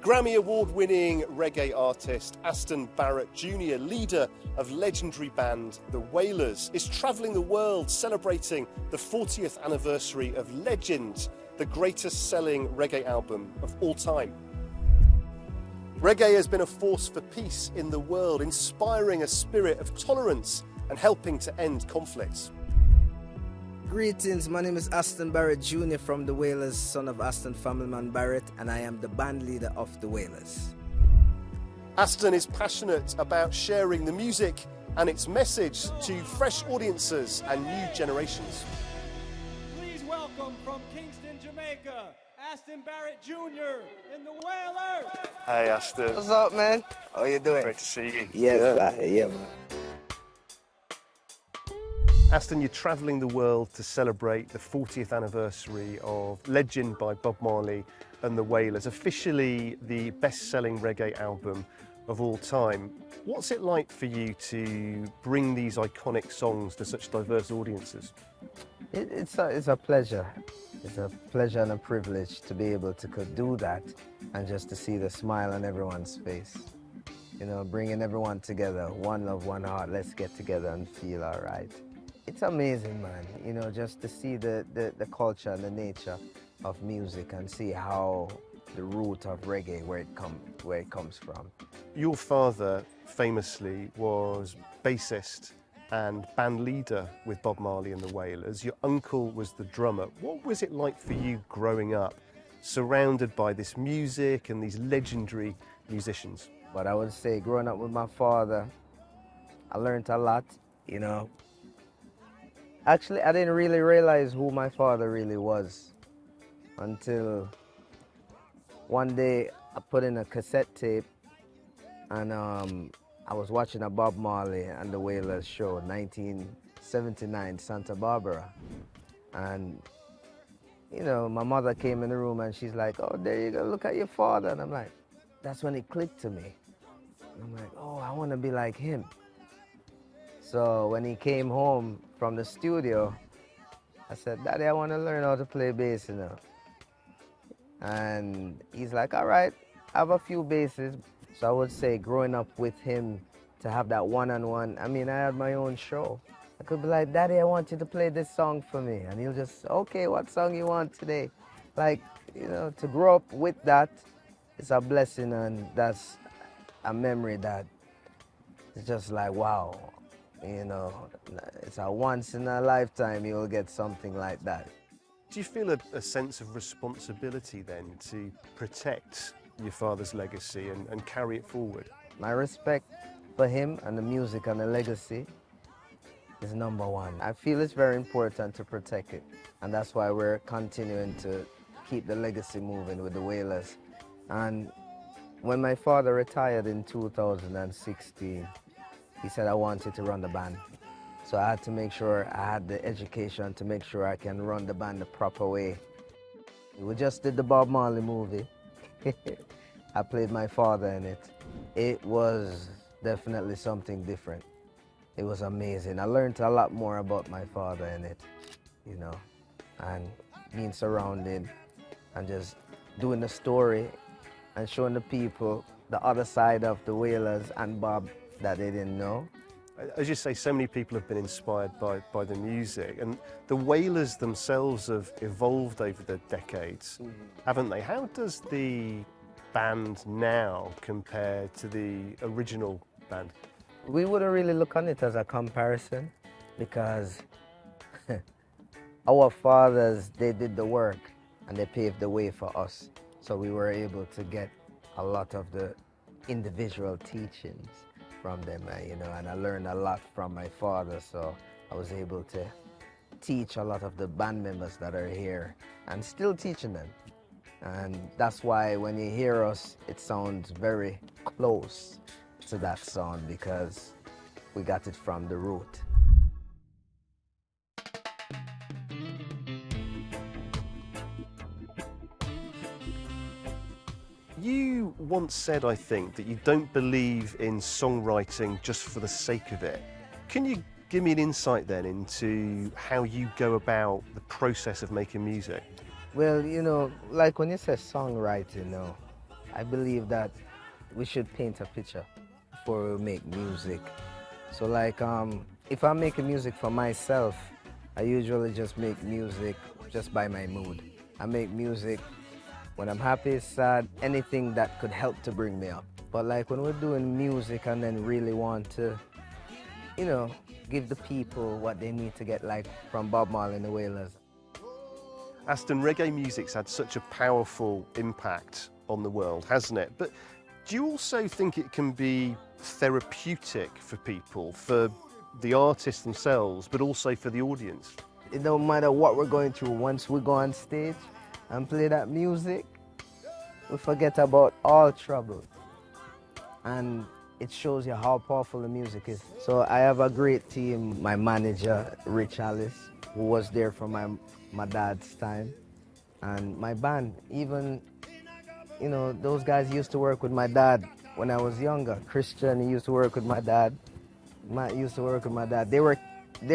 Grammy Award-winning reggae artist Aston Barrett Jr, leader of legendary band the Wailers, is travelling the world celebrating the 40th anniversary of Legend, the greatest selling reggae album of all time. Reggae has been a force for peace in the world, inspiring a spirit of tolerance and helping to end conflicts. Greetings, my name is Aston Barrett Jr from the Wailers, son of Aston Familyman Barrett, and I am the band leader of the Wailers. Aston is passionate about sharing the music and its message to fresh audiences and new generations. Please welcome from Kingston, Jamaica, Aston Barrett Jr. in the Wailers. Hey Aston. What's up, man? How you doing? Great to see you. Yes, yeah, man. Aston, you're travelling the world to celebrate the 40th anniversary of Legend by Bob Marley and the Wailers, officially the best-selling reggae album of all time. What's it like for you to bring these iconic songs to such diverse audiences? It's a pleasure. It's a pleasure and a privilege to be able to do that and just to see the smile on everyone's face. You know, bringing everyone together, one love, one heart, let's get together and feel all right. It's amazing, man, you know, just to see the culture and the nature of music and see how the root of reggae, where it comes from. Your father famously was bassist and band leader with Bob Marley and the Wailers. Your uncle was the drummer. What was it like for you growing up, surrounded by this music and these legendary musicians? But I would say growing up with my father, I learned a lot, you know. Actually, I didn't really realize who my father really was until one day I put in a cassette tape and I was watching a Bob Marley and the Wailers show, 1979, Santa Barbara. And, you know, my mother came in the room and she's like, oh, there you go, look at your father. And I'm like, that's when it clicked to me. And I'm like, oh, I want to be like him. So when he came home from the studio, I said, Daddy, I want to learn how to play bass, you know. And he's like, all right, I have a few basses. So I would say growing up with him, to have that one-on-one, I mean, I had my own show. I could be like, Daddy, I want you to play this song for me. And he'll just, okay, what song you want today? Like, you know, to grow up with that, it's a blessing, and that's a memory that is just like, wow. You know, it's a once in a lifetime you'll get something like that. Do you feel a sense of responsibility then to protect your father's legacy and carry it forward? My respect for him and the music and the legacy is number one. I feel it's very important to protect it, and that's why we're continuing to keep the legacy moving with the Wailers. And when my father retired in 2016, he said I wanted to run the band. So I had to make sure I had the education to make sure I can run the band the proper way. We just did the Bob Marley movie. I played my father in it. It was definitely something different. It was amazing. I learned a lot more about my father in it, you know, and being surrounded and just doing the story and showing the people the other side of the Wailers and Bob that they didn't know. As you say, so many people have been inspired by the music, and the Wailers themselves have evolved over the decades, haven't they? How does the band now compare to the original band? We wouldn't really look on it as a comparison because our fathers, they did the work and they paved the way for us. So we were able to get a lot of the individual teachings from them, you know, and I learned a lot from my father, so I was able to teach a lot of the band members that are here and still teaching them. And that's why when you hear us, it sounds very close to that sound because we got it from the root. You once said, I think, that you don't believe in songwriting just for the sake of it. Can you give me an insight then into how you go about the process of making music? Well, you know, like when you say songwriting, I believe that we should paint a picture before we make music. So like, if I'm making music for myself, I usually just make music just by my mood. I make music when I'm happy, sad, anything that could help to bring me up. But like when we're doing music and then really want to, you know, give the people what they need to get, like from Bob Marley and the Wailers. Aston, reggae music's had such a powerful impact on the world, hasn't it? But do you also think it can be therapeutic for people, for the artists themselves, but also for the audience? It don't matter what we're going through, once we go on stage and play that music, we forget about all trouble. And it shows you how powerful the music is. So I have a great team, my manager, Rich Alice, who was there for my dad's time. And my band, even, you know, those guys used to work with my dad when I was younger. Christian, he used to work with my dad. Matt used to work with my dad. They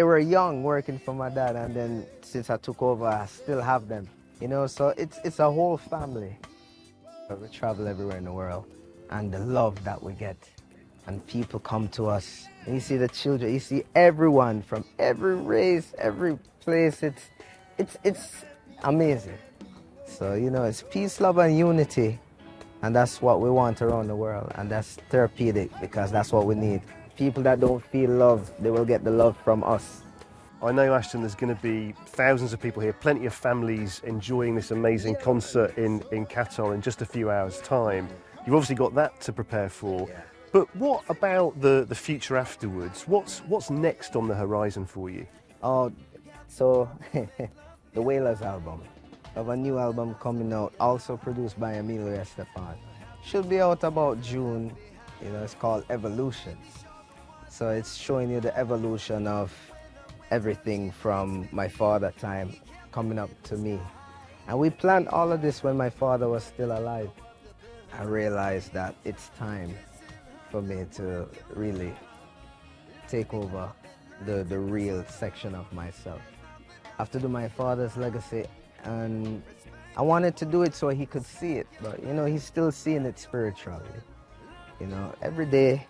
were young working for my dad, and then since I took over, I still have them. You know, so it's a whole family. We travel everywhere in the world, and the love that we get, and people come to us, and you see the children, you see everyone from every race, every place. It's amazing. So, you know, it's peace, love, and unity, and that's what we want around the world, and that's therapeutic because that's what we need. People that don't feel love, they will get the love from us. I know, Ashton, there's going to be thousands of people here, plenty of families enjoying this amazing concert in Qatar in just a few hours' time. You've obviously got that to prepare for. But what about the future afterwards? What's next on the horizon for you? Oh, so the Wailers album. I have a new album coming out, also produced by Emilio Estefan. Should be out about June. You know, it's called Evolutions. So it's showing you the evolution of everything from my father's time coming up to me. And we planned all of this when my father was still alive. I realized that it's time for me to really take over the real section of myself. I have to do my father's legacy, and I wanted to do it so he could see it, but you know, he's still seeing it spiritually. You know, every day,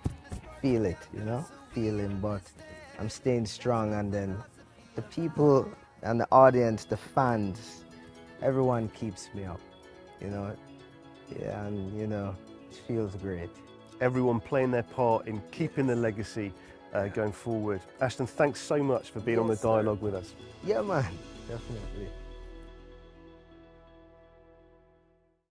feel it, you know, feeling, but I'm staying strong, and then the people and the audience, the fans, everyone keeps me up, you know, yeah, and you know, it feels great. Everyone playing their part in keeping the legacy going forward. Ashton, thanks so much for being on the dialogue with us. Yeah, man, definitely.